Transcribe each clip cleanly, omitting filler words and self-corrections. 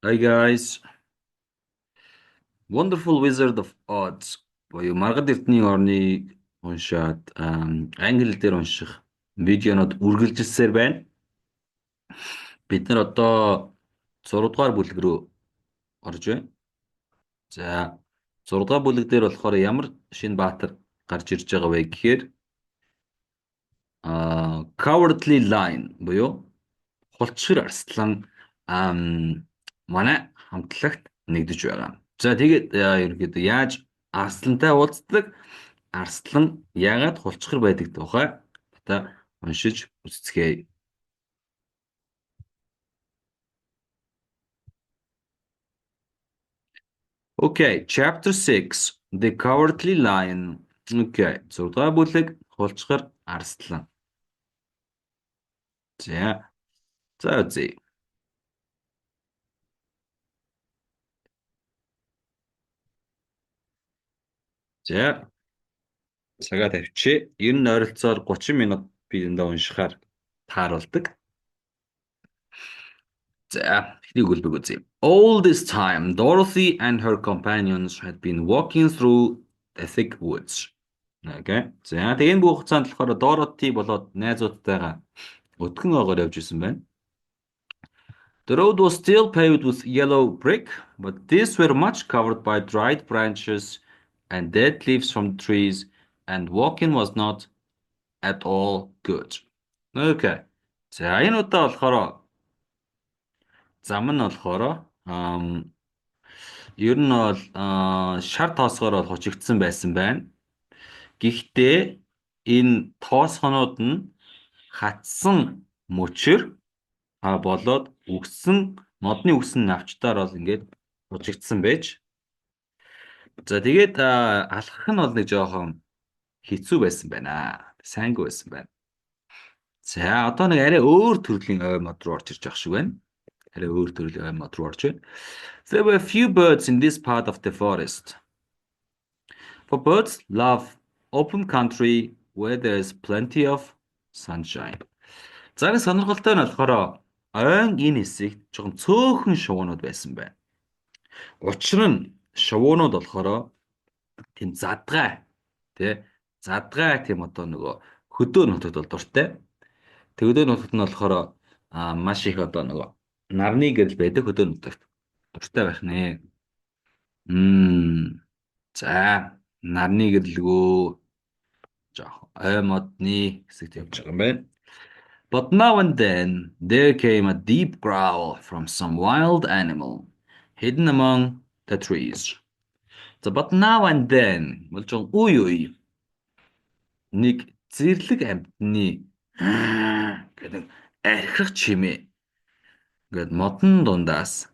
Hi guys, Wonderful Wizard of Oz буюу Маргад Эрдэнэ орныг уншаад англи хэл дээр унших видеонууд үргэлжилсээр байна. Бид нар одоо 6 дугаар бүлэг рүү орж байна. За 6 дугаар бүлэг дээр болохоор ямар шинэ баатар гарч ирж байгаа вэ гэхээр Cowardly Lion буюу хулчгэр арслан манай хамтлагт нэгдэж байгаа. За тэгээд ерөнхийдөө яаж арслантай уулздаг, арслан яагаад хулчгар байдаг тухай та уншиж үзцгээе. Okay, chapter 6, The Cowardly Lion. Okay, 6 дугаар бүлэг хулчгар арслан. За үзье. За цагаа тавьчих. Ер нь ойролцоогоор 30 минут би эндээ уншихаар тааруулдаг. За эхний өгүүлбэг үзье. All this time, Dorothy and her companions had been walking through the thick woods. Okay. За тэгээ энэ бүх хугацаанд болохоор Dorothy болоод найзуудтайгаа өдгөн ойгоор явж исэн байна. The road was still paved with yellow brick, but these were much covered by dried branches and dead leaves from trees, and walking was not at all good. Okay. За энэ удаа болохоор зам нь болохоор ер нь бол шар тоосгоор бол хучигдсан байсан байна. Гэхдээ энэ тоосхонууд нь хатсан мөчөр болоод модны үгсэн навчтаар бол ингээд хучигдсан байж. За тэгээд алхах нь бол нэг жоохон хэцүү байсан байна. Сайнгүй байсан байна. За одоо нэг арай өөр төрлийн ой мод руу орж ирж байгаа шиг байна. Арай өөр төрлийн ой мод руу орж байна. There were few birds in this part of the forest. For birds love open country where there is plenty of sunshine. За нэг сонирхолтой нь болохоор ойн энэ хэсэгт жоохон цөөхөн шувуунууд байсан байна. Учир нь шувуунууд болохоор тийм задгай тийм одоо нөгөө хөдөө нутагт бол дуртай. Хөдөө нутагт нь болохоор маш их одоо нөгөө нарны гэрэл байдаг хөдөө нутагт дуртай байх нэ. За нарны гэрэлгөө жоох ой модны хэсэгт явж байгаа юм байна. But now and then there came a deep growl from some wild animal hidden among the trees. So but now and then болж үе нэг зэрлэг амьтны гэдэг архих чимээ гээд модон дундаас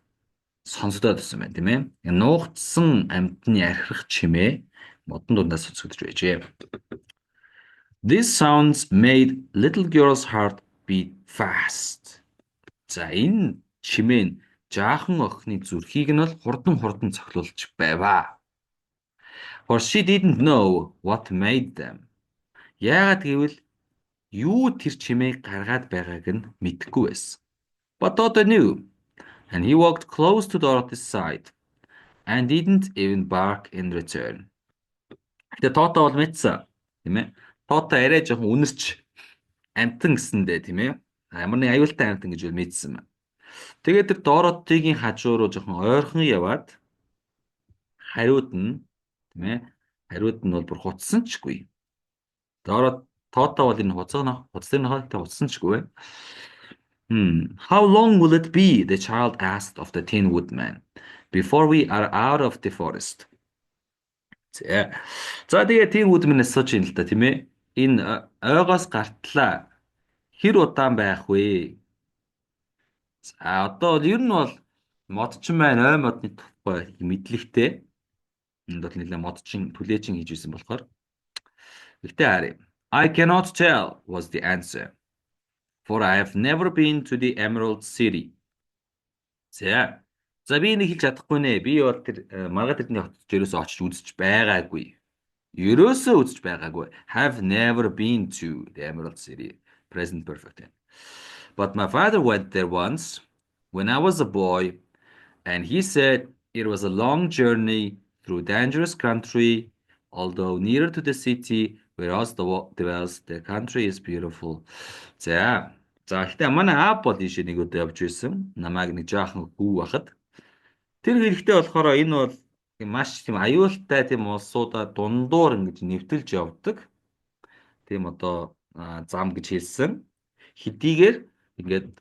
сонсогдоод байсан байна тийм ээ. Нуугдсан амьтны архих чимээ модон дундаас сонсогдож байжээ. These sounds made little girl's heart beat fast. За энэ чимээ нь жаахан охины зүрхийг нь бол хурдан цохилуулж байваа. For she didn't know what made them. Яагаад гэвэл юу тэр чимээг гаргаад байгааг нь мэдэхгүй байсан. But Toto knew, and he walked close to Dorothy's side and didn't even bark in return. Тэгээ Toto бол мэдсэн, тийм ээ. Toto арай жоохон үнэрч амтан гэсэндээ, тийм ээ. Ямар нэг аюултай амтан гэж мэдсэн юм. Тэгээд тэр Dorothy-гийн хажуу руу жоохон ойрхон яваад хариуд нь, тийм ээ. Хариуд нь бол бүр хуцсан чгүй. Toto бол энэ хуцсныхаа хуцсан чгүй. How long will it be? The child asked of the Tin Woodman. Before we are out of the forest. За тэгээ Tin Woodman асууж юм л та тийм ээ. Энэ ойгоос гартлаа хэр удаан байх вэ? За одоо ер нь бол модчин байна ой модны тухай мэдлэгтэй. Энд бол нэлээд модчин түлээчин хийж ирсэн болохоор. Гэхдээ харъя. I cannot tell was the answer. For I have never been to the Emerald City. За би нэг хэлж чадахгүй нэ. Би бол тэр Маргад Эрдэнэ хотод ерөөсөө очиж үзэж байгаагүй. Have never been to the Emerald City. Present perfect tense. But my father went there once when I was a boy, And he said it was a long journey through dangerous country, although nearer to the city, whereas the country is beautiful. За. За, гэхдээ манай аав бол ийшээ нэг удаа явж байсан. Намайг нэг жаахан хүү бахад. Тэр хэрэгтэй болохоор энэ бол маш тийм аюултай тийм улсуудаа дундуур ингэж нэвтэлж явдаг. Тийм одоо зам гэж хэлсэн. Хэдийгээр ингээд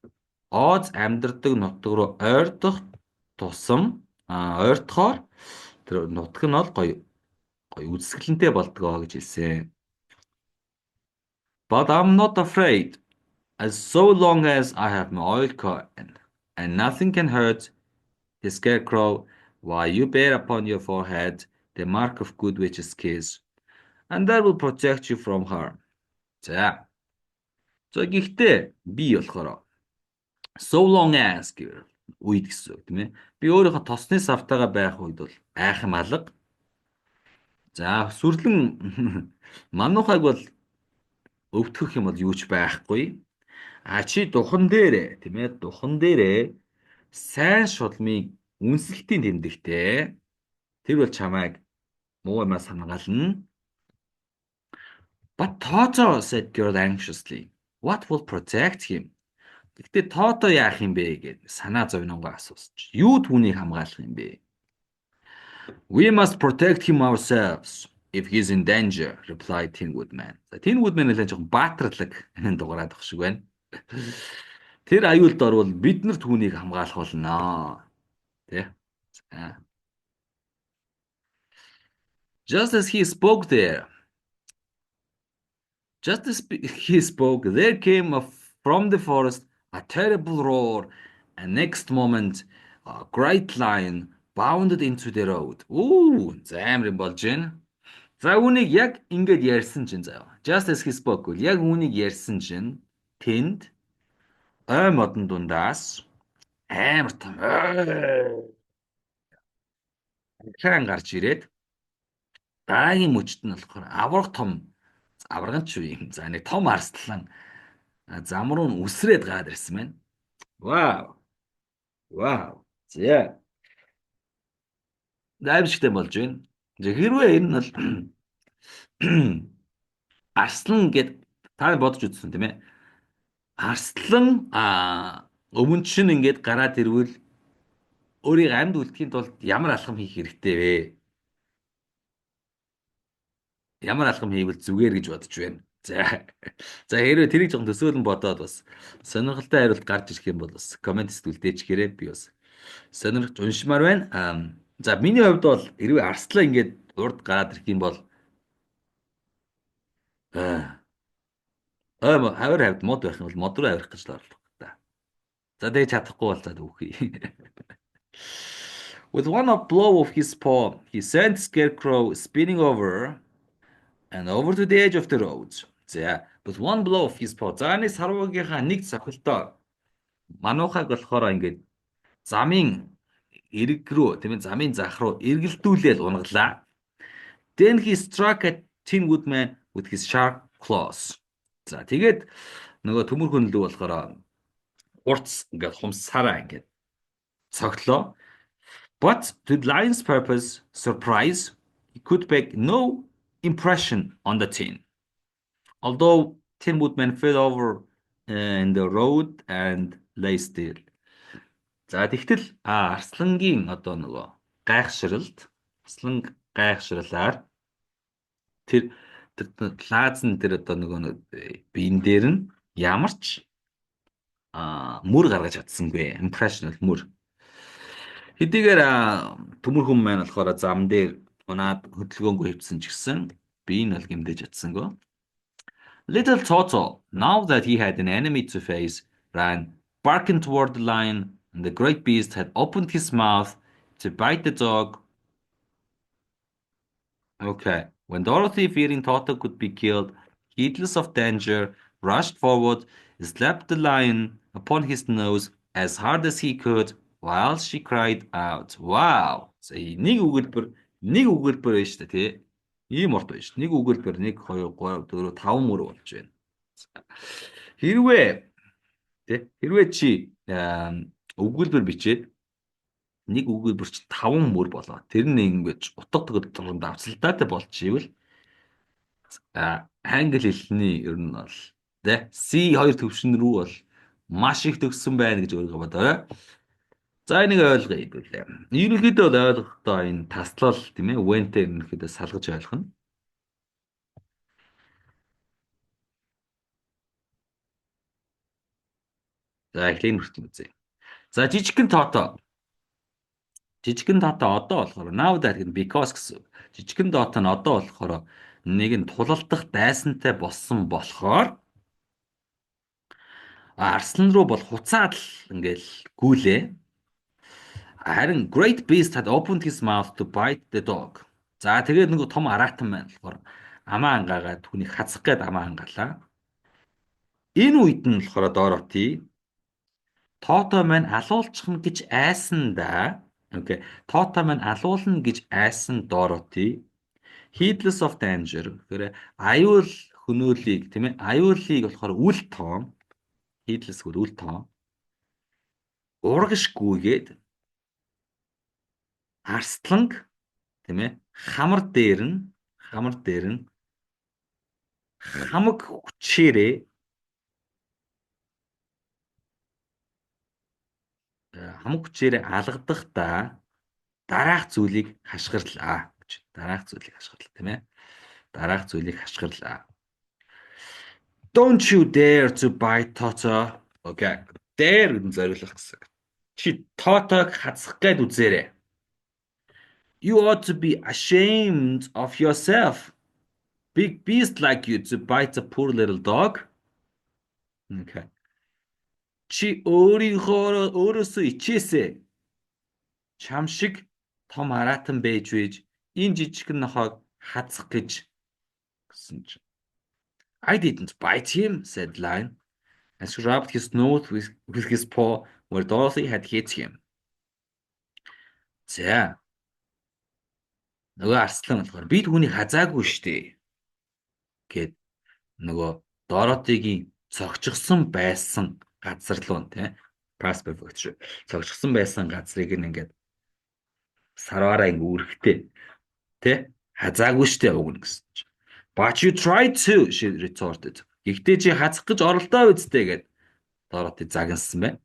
Оз амьдардаг нутаг руу ойртох тусам ойртохоор тэр нутаг нь бол гоё үзэсгэлэнтэй болдгоо гэж хэлсэн. But I'm not afraid. As so long as I have my oil coin and nothing can hurt the scarecrow while you bear upon your forehead the mark of good witch's kiss, and that will protect you from harm. За. За гэхдээ би болохоор so long as гэвэл үед гэсэн үг тийм ээ. Би өөрийнхөө тосны савтайгаа байх үед бол айхам алга. За сүрлэн мануухайг бол өвтгөх юм бол юу ч байхгүй. А чи духан дээрээ тийм ээ духан дээрээ сайн шулмыг үнсэлтийн тэмдэгтэй. Тэр бол чамайг муу юмас хамгаална. But Toto said girl anxiously. What will protect him? Гэхдээ Тото яах юм бэ гэж санаа зовногоо асуусч. Юу түүнийг хамгаалах юм бэ? We must protect him ourselves if he's in danger, replied Tin Woodman. Tin Woodman нэлээд жоохон баатарлаг дугаараад ах шиг байна. Тэр аюулд орвол бид нар түүнийг хамгаалах болно. Тэ? Just as he spoke there, just as he spoke, there came from the forest a terrible roar, and next moment a great lion bounded into the road. Ooh, за амрын болж байна. За үүнийг яг ингэж ярьсан чинь заяа. Just as he spoke үл яг үүнийг ярьсан чинь тэнд ой модон дундаас амар том хаан гарч ирээд дараагийн мөчт нь болохоор аврах том авраган ч юм. За нэг том арслан зам руу нь үсрээд гаад ирсэн байна. Вау. Вау. За. Дайвшигтэй болж байна. Хэрвээ энэ нь бол арслан гэд та бодож үзсэн тийм ээ. Арслан өмнө чинь ингээд гараад ирвэл өөрийг амьд үлдэхийн тулд ямар алхам хийх хэрэгтэй вэ? Ямар алхам хийвэл зүгээр гэж бодож байна. За. За хэрвээ тэрийг жоохон төсөөлөн бодоод бас сонирхолтой хариулт гарч ирэх юм бол бас комент хэлдээч гэрээ би бас сонирхож уншмаар байна. За миний хувьд бол хэрвээ арслаа ингээд урд гараад ирэх юм бол хавар хавьд мод байх юм бол мод руу авирах гэж л орлоо та. За тэгээ чадахгүй бол за үгүй. With one blow of his paw, he sent Scarecrow spinning over and over to the edge of the road. За, with one blow of his paw. За нэг сарвагийнхаа нэг цохилтоор мануухайг болохоор ингээд замын эрэг рүү, тийм ээ, замын зах руу эргэлдүүлээл унгалаа. Then he struck at Tin Woodman with his sharp claws. За, тэгээд нөгөө төмөр хөнлөө болохоор урц ингээд хумсараа ингээд цогтлоо. But to the lion's purpose, surprise, he could make no impression on the tin. Although Tin Woodman fell over in the road and lay still. За тэгтэл арслангийн одоо нөгөө арслан гайхшралаар тэр лаазн тэр одоо нөгөө биен дээр нь ямар ч мөр гаргаж чадсангүй. Impressional мөр. Хэдийгээр төмөр хүм маань болохоор зам дээр унаад хөдөлгөөнгүй хөвцсөн ч гэсэн би нь бол гэмдэж чадсангүй. Little Toto, now that he had an enemy to face, ran barking toward the lion, and the great beast had opened his mouth to bite the dog. Okay. When Dorothy, fearing Toto could be killed, heedless of danger, rushed forward, slapped the lion upon his nose as hard as he could, while she cried out, Wow! So нэг үгэлбэр байна шүү дээ, тий? Ийм урт байна шүү. Нэг үгэлбэр 1 2 3 4 5 мөр болж байна. Хэрвээ чи үгэлбэр бичээд нэг өгүүлбэр чи 5 мөр болоо. Тэр нь ингэж утга төгөлдрөнд давцалтаатай болчихвол англи хэлний ер нь бол C2 төвшин рүү бол маш их төгссөн байна гэж өөрийгөө бодоорой. За энийг ойлгоё хэвлээ. Ерөнхийдөө бол ойлгохдоо энэ таслал тийм ээ went-тэй ерөнхийдөө салгаж ойлгоно. За эхлэн хүртэн үзье. За жижигхэн тоотой одоо болохоор now that гэн because гэсэн. Жижигхэн тоотой нь одоо болохоор нэг нь тулалдах дайсантай болсон болохоор Арслан руу бол хуцаад л ингээл гүйлээ. Харин Great Beast had opened his mouth to bite the dog. За тэгээд нэг том араатан байна болохоор амаа ангаагаад түүнийг хацах гээд амаа ангаалаа. Энэ үед нь болохоор Дороти Тото маань алуулчих нь гэж айсандаа окей Тото маань алуулна гэж айсан Дороти heedless of danger гэхээр аюул хөнөөлийг тийм ээ аюулыг болохоор үл тоон heedless гэвэл үл тоон урагшгүйгээд арсланг тийм ээ хамар дээр нь хамаг хүчээрээ хамаг хүчээрээ алгадахдаа дараах зүйлийг хашгирлаа гэж. Дараах зүйлийг хашгирлаа тийм ээ. Дараах зүйлийг хашгирлаа. Don't you dare to bite Toto. Okay. Dare гэдэг нь зориулах гэсэн. Чи Тотог хацах гээд үзээрэй. You ought to be ashamed of yourself. Big beast like you to bite a poor little dog. Okay. Чи өөрөөсөө ичээсэй. Чам шиг том араатан байж вэж энэ жижигхэн нохойг хацах гэж гэсэн чинь. I didn't bite him, said Lion, as he rubbed his nose with his paw where Dorothy had hit him. За. Нөгөө арслан болохоор би түүнийг хазаагүй штэ гэд нөгөө Dorothy-гийн цогцгсон байсан газар руу тий past perfect цогцгсон байсан газрыг ингээд сараараа ингээ үүрэгтэй тий хазаагүй штэ өгнө гэсэн чинь. But you tried to, she retorted. Гэхдээ чи хазах гэж оролдоо үсттэй гэд Dorothy загнасан байна.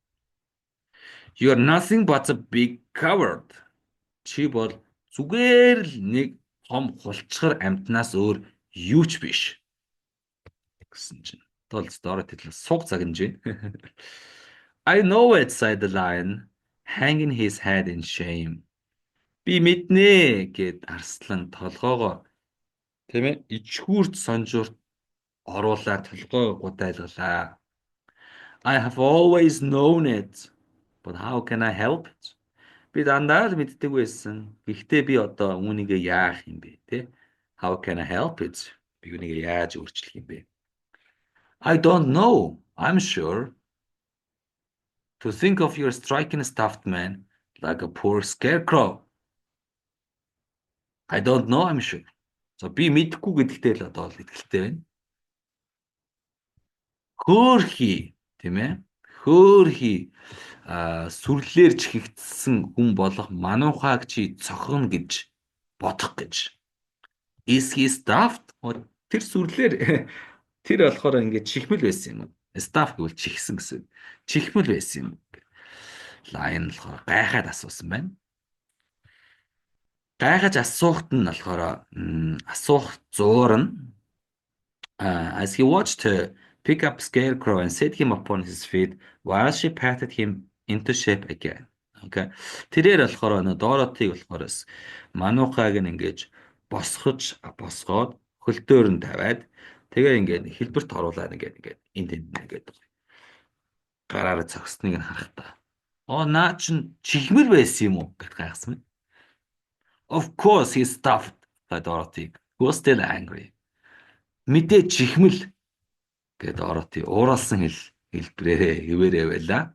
You're nothing but a big coward. Чи бол зүгээр л нэг том хулчгар амьтнаас өөр юу ч биш гэсэн чинь. Тол Dorothy л суг загнаж байна. I know it, said the lion, hanging his head in shame. Би мэднэ гэд арслан толгоогоо тийм ээ ичгүүрт сонжуурт оруулаад толгой гудайлгалаа. I have always known it, but how can I help it? Би дандаа л мэддэг байсан. Гэхдээ би одоо үүнийгээ яах юм бэ, тэ? How can I help it? Би үүнийгээ яаж өөрчлөх юм бэ? I don't know. I'm sure. To think of your striking stuffed man like a poor scarecrow. I don't know, I'm sure. So би мэдэхгүй гэдэгтэй л одоо л итгэлтэй байна. Хөөхий, тийм ээ? Хөөхий сүрлээр чихэгдсэн хүн болох мануухайг чи цохно гэж бодох гэж. Is he stuffed? Тэр сүрлээр тэр болохоор ингээд чихмэл байсан юм. Stuff гэвэл чихсэн гэсэн. Чихмэл байсан юм. Lion болохоор гайхаад асуусан байна. Гайхаж асуухт нь болохоор асуух зуур нь as he watched her pick up Scarecrow and set him upon his feet while she patted him into shape again. Okay. Тэрээр болохоор Dorothy болохоор мануухайг нь ингэж босгоод хөлдөөр нь тавиад тэгээ ингээд хэлбэрт оруулаад ингээд энд ингээд гараараа цогсныг нь харахтаа. Наа чин чихмэл байсан юм уу гэж гайхсан байна. Of course he stuffed, said Dorothy, who was still angry. Мэдээ чихмэл гэд Dorothy ууралсан хэлбэрээ хэвээрээ байла.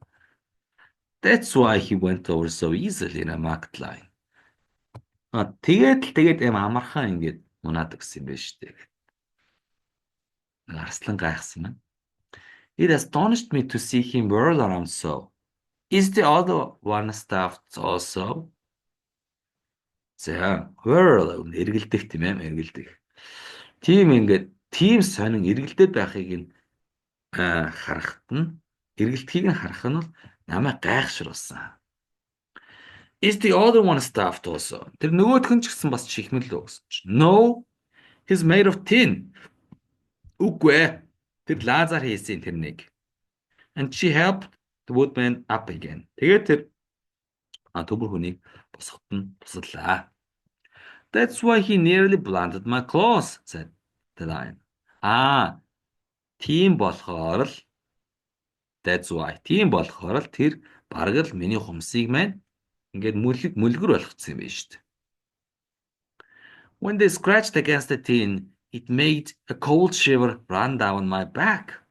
That's why he went over so easily, remarked Lion. Тэгээд амархан ингээд унаад гисэн юм байна шүү дээ. Арслан гайхсан байна. It astonished me to see him whirl around so. Is the other one stuffed also? За, whirl эргэлдэх тийм ээ, эргэлдэх. Тим сонин эргэлдээд байхыг нь харахад нь эргэлтхийг нь харах нь бол намайг гайхшруулсан. Is the other one stuffed also? Тэр нөгөөх нь ч гэсэн бас чихмэл лөө гэсэн чинь. No, he's made of tin. Үгүй ээ. Тэр лазар хийсэн тэрнийг. And she helped the woodman up again. Тэгээд тэр төмөр хүнийг босгоход нь туслаа. That's why he nearly blinded my clothes, said the lion. Аа, тийм болохоор л that's why. Тийм болохоор л тэр бараг л миний хумсыг маань ингээд мүлгэр болгоцсон юм байна шүү дээ. When they scratched against the tin, it made a cold shiver run down my back.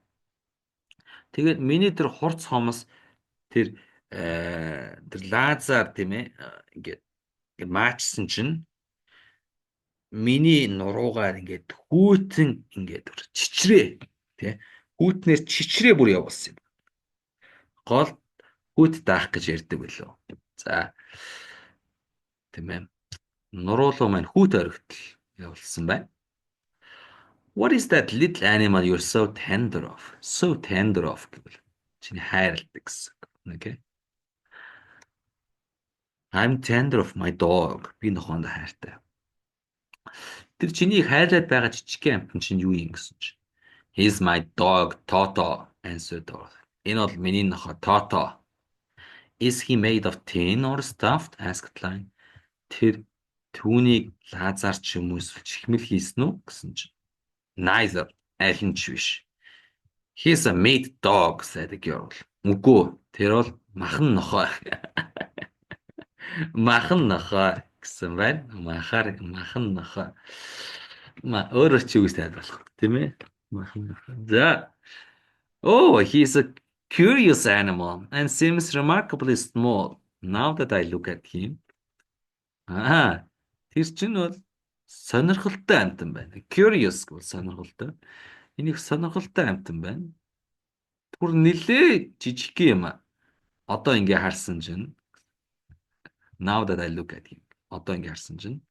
Тэгээд миний тэр хурц хомос тэр тэр лазар тийм ээ ингээд маачсан чинь миний нуруугаар ингээд хүүтэн ингээд чичрээ тий хүүтнээр чичрээ бүр явуулсан юм. Гол хүүт даах гэж ярьдаг байлоо. За тийм ээ. Нуруулуу маань хүүт оргитол явуулсан байна. What is that little animal you're so tender of? So tender of гэвэл чиний хайрладаг гэсэн. Okay. I'm tender of my dog. Би нохоонд хайртай. Тэр чиний хайрлаад байгаа жижигхэн амтан чинь юу юм гэсэн чинь. He's my dog, Toto, answered Dorothy. Энэ бол миний нохоо Toto. Is he made of tin or stuffed? Asked Lion. Тэр түүнийг лазар ч юм уу чихмэл хийсэн үү гэсэн чинь. Neither. Аль нь ч биш. He's a made dog, said the girl. Үгүй. Тэр бол махан нохоо. Махан нохоо гэсэн байна. Махан нохоо. Өөрөөр чи үгс тайлбарлах тийм ээ. Махан нохоо. За. Oh, he's a curious animal and seems remarkably small. Now that I look at him. Тэр чинь бол сонирхолтой амтан байна. Curious гэвэл сонирхолтой. Энийг сонирхолтой амтан байна. Түр нилээ жижиг юм. Одоо ингээ харсан чинь. Now that I look at him. Одоо ингээ харсан чинь.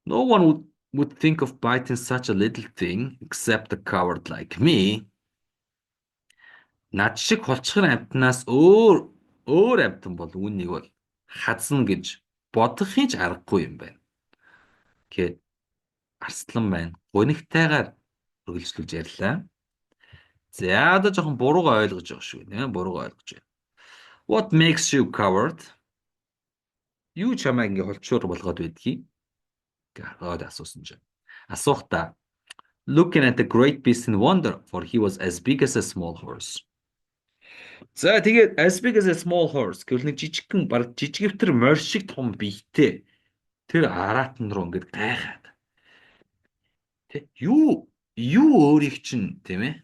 No one would think of biting such a little thing except a coward like me. Над шиг холчхор амтнаас өөр амтан бол үүнийг бол хазна гэж бодох хинч аргагүй юм байна. Гэт арслан байна. Гунигтайгаар үргэлжлүүлж ярьлаа. За одоо жоохон буруугаа ойлгож байгаа шүү нэ. Буруугаа ойлгож байна. What makes you coward? Юу чамайг ингээ холчуур болгоод байдгийг? Гоод асуусан чинь. Асуухдаа looking at the great beast in wonder, for he was as big as a small horse. За тэгээд as big as a small horse гэвэл нэг жижигхэн баг жижигвтер морь шиг том биетэй тэр араатан руу ингээд гайхаад. Тэ юу өөрийг чинь тийм ээ?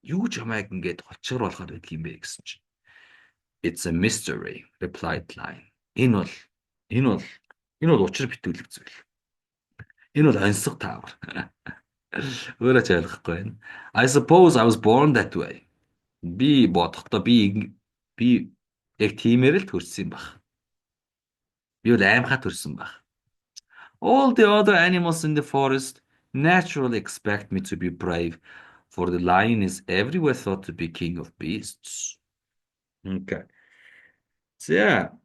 Юу чамайг ингээд холчгор болгоод байдаг юм бэ гэсэн чинь. It's a mystery, replied Lion. Энэ бол учир битүүлэг зүйл. Энэ бол онцлог таавар. Өөрөө ч ойлгохгүй байна. I suppose I was born that way. Би бодохдоо би яг тиймэр л төрсөн баг. Би бол аймхаа төрсөн баг. All the other animals in the forest naturally expect me to be brave, for the lion is everywhere thought to be king of beasts. Okay. За,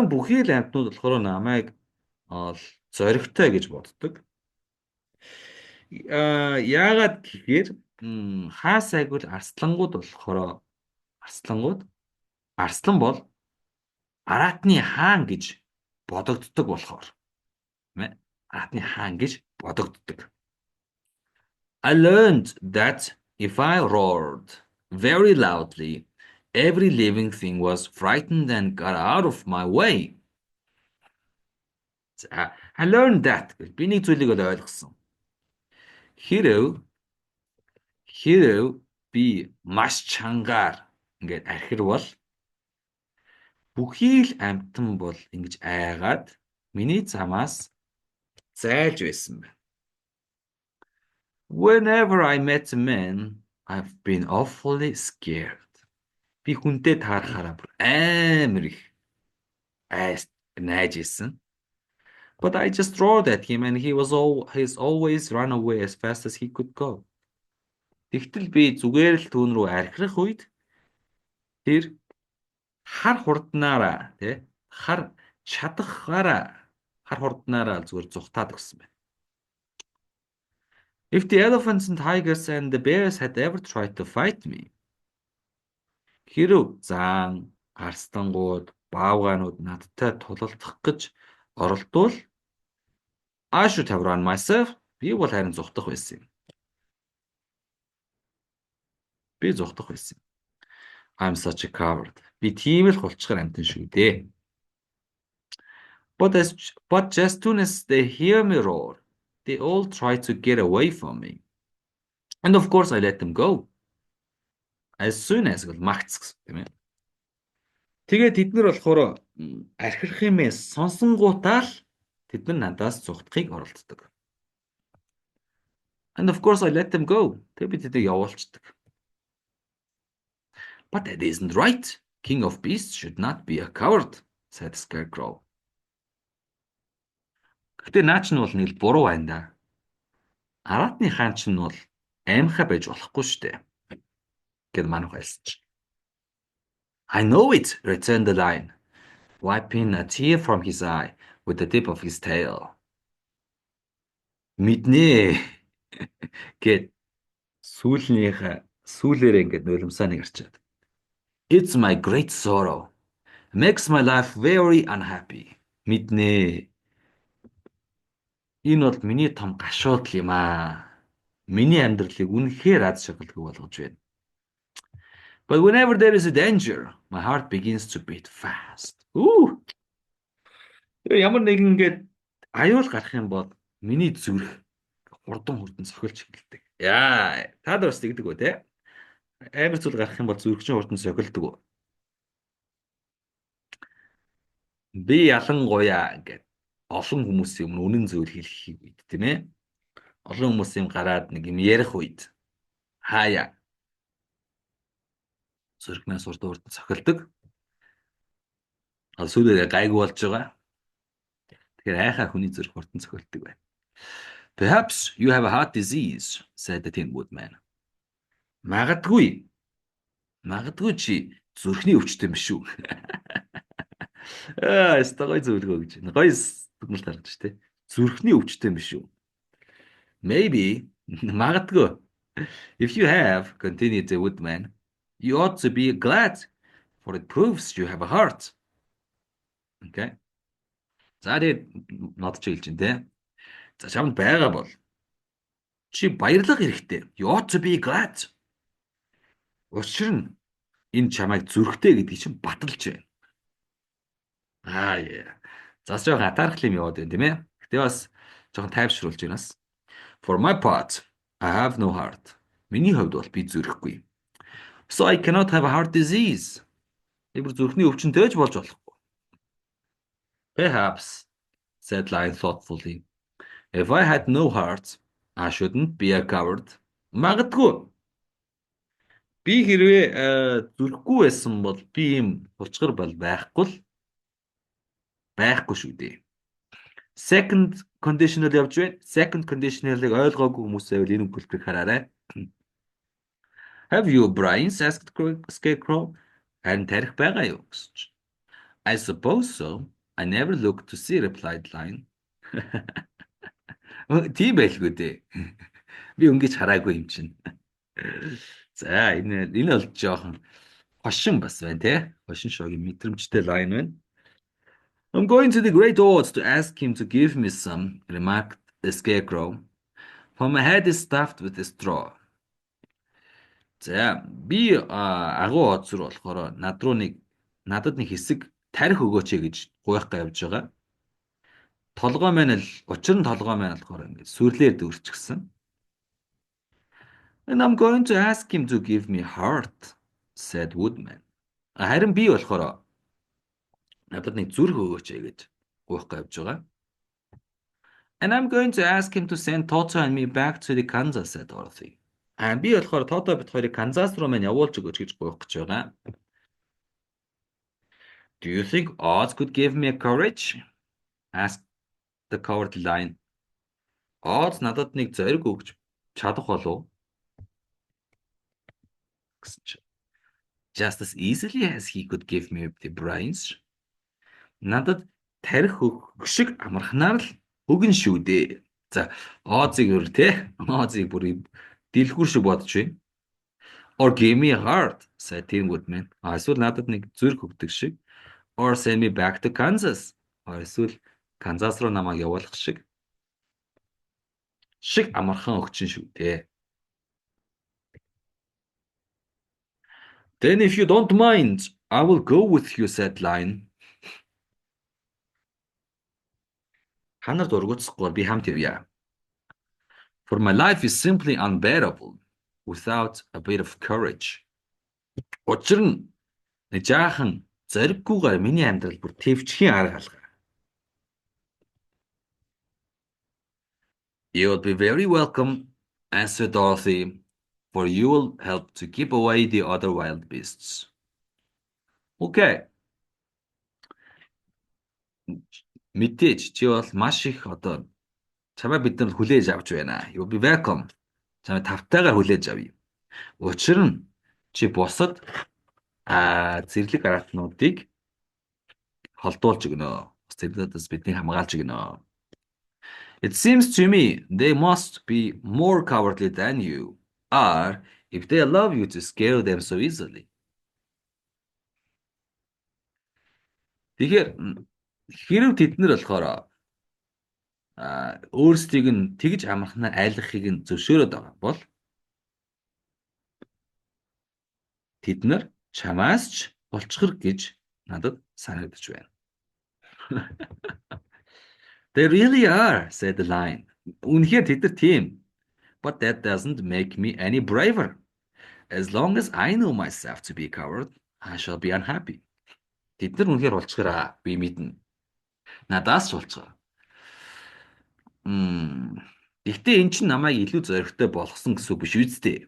бүхий л амьтнууд болохоор намайг зоригтой гэж боддог. Яагаад гэхээр хаа сайгвал арслангууд болохоор арслан бол араатны хаан гэж бодогддог болохоор. Араатны хаан гэж бодогддог. I learned that if I roared very loudly, every living thing was frightened and got out of my way. I learned that. Би нэг зүйлийг ойлгосон. Хэрэв би маш чангаар ингээд архирвал бүхий л амтан бол ингэж айгаад миний замаас зайлж байсан байна. Whenever I met a man I've been awfully scared. Би хүнтэй таарахаараа бүр амар их айс найж исэн. But I just roared at him and he's always run away as fast as he could go. Тэгтэл би зүгээр л түүн рүү архирах үед тэр хар хурднаараа тий хар чадахаараа хар хурднаараа зүгээр зүхтаад өгсөн байна. If the elephants and tigers and the bears had ever tried to fight me, хэрэв заан, арслангууд, баавгаанууд надтай тулалдах гэж оролдвол I should have run myself. Би бол харин зүхтах байсан юм. Би зүхтах байсан юм. I'm such a coward. Би тийм л хулчгаар амтэн шүү дээ. But just soon as they hear me roar, they all try to get away from me. And of course I let them go. As soon as бол магц гэсэн тийм ээ. Тэгээд тэд нар болохоор архирах юмээ сонсонгуудаа л тэд нар надаас зүхтахыг оролддог. And of course I let them go. Тэгээд би тэдэд явуулцдаг. But that isn't right. King of Beasts should not be a coward, said Scarecrow. Гэтэ наа ч нь бол нэг буруу байна да. Аратны хаан ч нь бол аимхай байж болохгүй штэ. Гэд манайх хэлсэж. I know it, returned the lion, wiping a tear from his eye with the tip of his tail. Мэднэ гэд сүүлээрээ ингээд нулимсаа нэг гарчаад. It's my great sorrow. Makes my life very unhappy. Мэднэ. Энэ бол миний том гашуудл юм аа. Миний амьдралыг үнэхээр аз жаргалгүй болгож байна. But whenever there is a danger, my heart begins to beat fast. Ямар нэгэн ингээд аюул гарах юм бол миний зүрх хурдан цохилж эхэлдэг. Яа, та нар бас тэгдэг үү те? Амар зүйл гарах юм бол зүрх чинь хурдан цохилдог үү? Би ялангуяа ингээд олон хүмүүсийн өмнө үнэн зүйл хэлэх үед тийм ээ. Олон хүмүүсийн гараад нэг юм ярих үед хаяа зүрхнээс хурдан цохилдог. Сүүлдээ гайгүй болж байгаа. Тэгэхээр айхаа хүний зүрх хурдан цохилдог байна. Perhaps you have a heart disease, said the Tin Woodman. Магадгүй чи зүрхний өвчтөй юм шүү. Стогой зөвлөгөө гэж. Гоё дүгнэлт гаргаж штэ. Зүрхний өвчтөй юм шүү. Maybe, магадгүй. If you have, continued the Woodman, you ought to be glad, for it proves you have a heart. Okay. За тэгээд нотч хэлж ин тэ. За чамд байгаа бол чи баярлах хэрэгтэй. You ought to be glad. Учир нь энэ чамайг зүрхтэй гэдгийг чинь баталж байна. Яа. Зас жоохон атаархал юм яваад байна тийм ээ. Гэтэ бас жоохон тайвшруулж байна бас. For my part, I have no heart. Миний хувьд бол би зүрхгүй. So I cannot have a heart disease. Би бүр зүрхний өвчнөйж болж болохгүй. Perhaps, said Lion thoughtfully. If I had no heart, I shouldn't be a coward. Магадгүй. Би хэрвээ зүрхгүй байсан бол би юм хулчгар бол байхгүй шүү дээ. Second conditional явж байна. Second conditional-ыг ойлгоогүй хүмүүсээ бол энэ бүлтрийг хараарай. Have you brains? Asked Scarecrow. Харин тарих байгаа юу гэж. I suppose so. I never looked to see, replied Lion. Тийм байлгүй дээ. Би өнгөж хараагүй юм чинь. За энэ бол жоохон хошин бас байна те. Хошин шогийн мэдрэмжтэй Lion байна. I'm going to the Great Oats to ask him to give me some, remarked the Scarecrow. For my head is stuffed with straw. За би агуу оц руу болохоор надад нэг хэсэг тарих өгөөч гэж гуйх гавж байгаа. Толгой маань л учир нь толгой маань болохоор ингээд сүрлээр дүүрчихсэн. And I'm going to ask him to give me heart, said Woodman. Харин би болохоор надад нэг зүрх өгөөч гэж гуйх гавж байгаа. And I'm going to ask him to send Toto and me back to the Kansas, said Dorothy. Би болохоор Тото бит хоёрыг Канзас руу мань явуулж өгөөч гэж гуйх гэж байгаа. Do you think odds could give me a courage? Asked the cowardly lion. Odds надад нэг зориг өгч чадах болов гэсэн чинь. Just as easily as he could give me the brains. Надад тарих өгөх шиг амархнаар л өгнө шүү дээ. За, Оозыг өр те. Оозыг бүр дэлгүүр шиг бодож байна. Or give me a heart, said Teamwood Man. Эсвэл надад нэг зүрх өгдөг шиг. Or send me back to Kansas. Эсвэл Канзас руу намайг явуулах шиг. Шиг амархан өгчин шүү дээ. Then if you don't mind, I will go with you, said Lion. Ханар дургуутсахгүй би хамт явъя. For my life is simply unbearable without a bit of courage. Учир нь нэг жаахан зориггүйгээр миний амьдрал бүр төвчхийн арга алга. You will be very welcome, answered Dorothy, for you will help to keep away the other wild beasts. Okay. Мэдээж чи бол маш их одоо чамайг бид нар хүлээж авч байна. You will be welcome. Чамайг тавтайгаар хүлээж авъя. Учир нь чи бусад зэрлэг аратнуудыг холдуулж өгнө. Бас зэрлэгээс биднийг хамгаалж өгнө. It seems to me they must be more cowardly than you are if they allow you to scare them so easily. Тэгэхээр хэрв тэд нар болохоор өөрсдийг нь тэгж амархнаар айлгахыг нь зөвшөөрöd байгаа бол тэд нар чамаас ч болчхор гэж надад санагдаж байна. They really are, said the lion. Үнэхээр тэд нар тийм. But that doesn't make me any braver. As long as I know myself to be a coward, I shall be unhappy. Тэд нар үнэхээр болчхораа би мэднэ. Надаас ч болцгоо. Гэхдээ эн чинь намайг илүү зоригтой болгосон гэсэн үг биш үсттэй.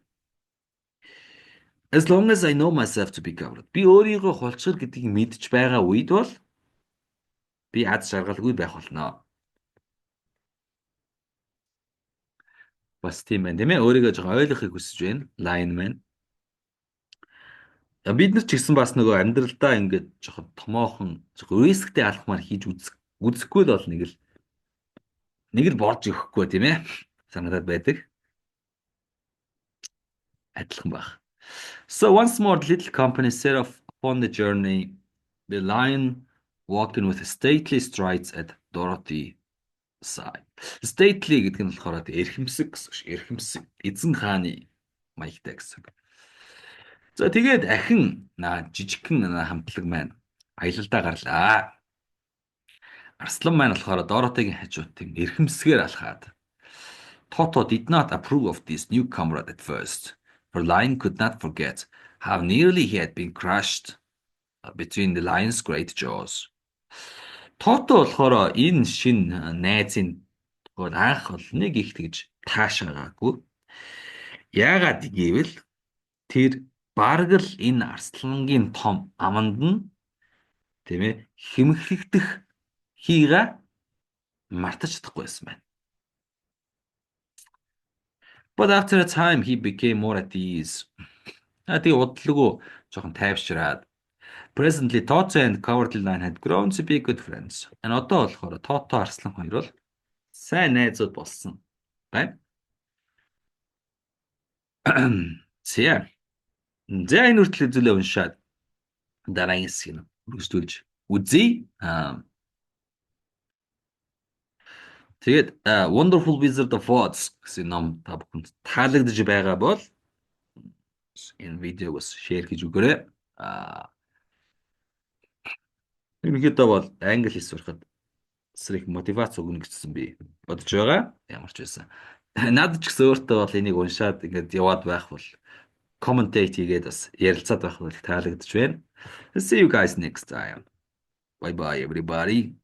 As long as I know myself to be coward. Би өөрийгөө хулчгар гэдгийг мэдж байгаа үед бол би аз жаргалгүй байх болно. Бас тийм байна тийм ээ. Өөрийгөө жоохон ойлгохыг хүсэж байна. Lion Man. Бид нар ч гэсэн бас нөгөө амьдралдаа ингээд жоохон томоохон жоохон рисктэй алхмаар хийж үзэхгүй л бол нэг л борж өгөхгүй тийм ээ. Санагдаад байдаг. Адилхан баг. So once more the little company set off upon the journey, the lion walking with stately strides at Dorothy's side. Stately гэдэг нь болохоор эрхэмсэг гэсэн шиг. Эрхэмсэг эзэн хааны маягтай гэсэн. За тэгээд ахин жижигхэн хамтлаг маань аялалдаа гарлаа. Арслан маань болохоор Dorothy-гийн хажууд тийм эрхэмсгээр алхаад. Toto did not approve of this new comrade at first, for Lion could not forget how nearly he had been crushed between the lion's great jaws. Toto болохоор энэ шин найзын анх бол нэг их тэгж таашаагаагүй. Яагаад гэвэл тэр бараг л энэ арслангийн том аманд нь тийм ээ хэмхэгдэх хийга мартаж чадахгүй байсан байна. But after a time he became more at ease. Тэгээ удалгүй жоохон тайвшраад. Presently Toto and Cowardly Lion had grown to be good friends. Одоо болохоор Toto арслан хоёр бол сайн найзууд болсон байна. За энэ үртэл үзүүлээ уншаад дараагийн хэсгийг үргэлжлүүлж үзье. Тэгээд Wonderful Wizard of Oz гэсэн ном та бүхэнд таалагдж байгаа бол энэ видеогоос шеэр хийж өгөөрэй. Ерөнхийдөө бол англи хэл сурахад сэрэг мотивац өгнө гэсэн би бодож байгаа. Ямар ч байсан. Надад ч гэсэн өөртөө бол энийг уншаад ингээд яваад байх бол commentate хийгээд бас ярилцаад байх бол таалагдж байна. See you guys next time. Bye bye everybody.